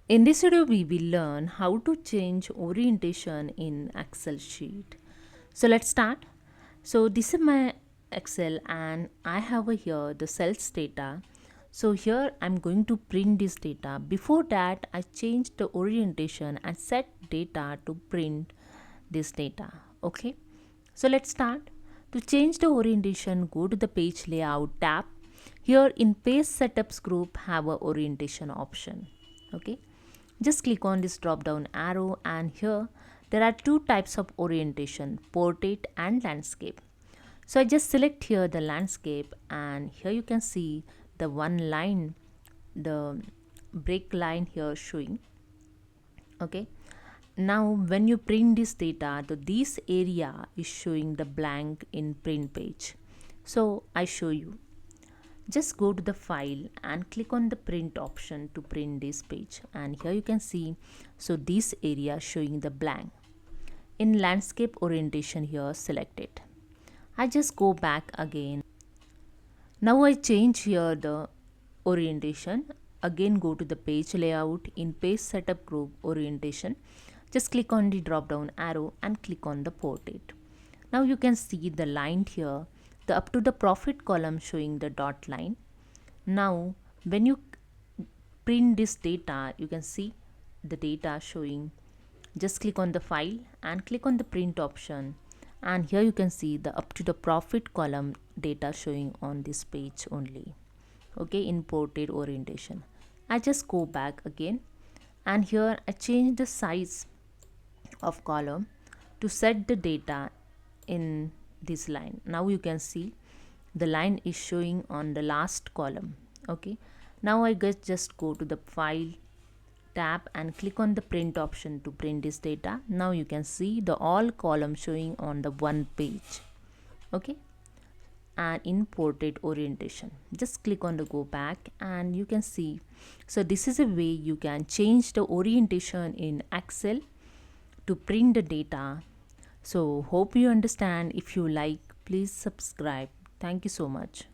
In this video, we will learn how to change orientation in Excel sheet. So let's start. So this is my Excel and I have here the sales data. So here I'm going to print this data. Before that, I changed the orientation and set data to print this data. Okay. So let's start. To change the orientation, go to the page layout tab. Here in page setups group have a orientation option. Okay, just click on this drop down arrow and here there are two types of orientation, portrait and landscape. So I just select here the landscape and here you can see the one line, the break line here showing. Okay, now when you print this data, this area is showing the blank in print page. So I show you, just go to the file and click on the print option to print this page, and here you can see, so this area showing the blank. In landscape orientation here select it. I just go back again. Now I change here the orientation. Again go to the page layout, in page setup group orientation. Just click on the drop down arrow and click on the portrait. Now you can see the line here, the up to the profit column showing the dot line. Now when you print this data, you can see the data showing. Just click on the file and click on the print option, and here you can see the up to the profit column data showing on this page only. Okay, in portrait orientation. I just go back again and here I change the size of column to set the data in this line. Now you can see the line is showing on the last column. Okay, now I just go to the file tab and click on the print option to print this data. Now you can see the all column showing on the one page. Okay, and in portrait orientation, just click on the go back and you can see, so this is a way you can change the orientation in Excel to print the data. So hope you understand. If you like, please subscribe. Thank you so much.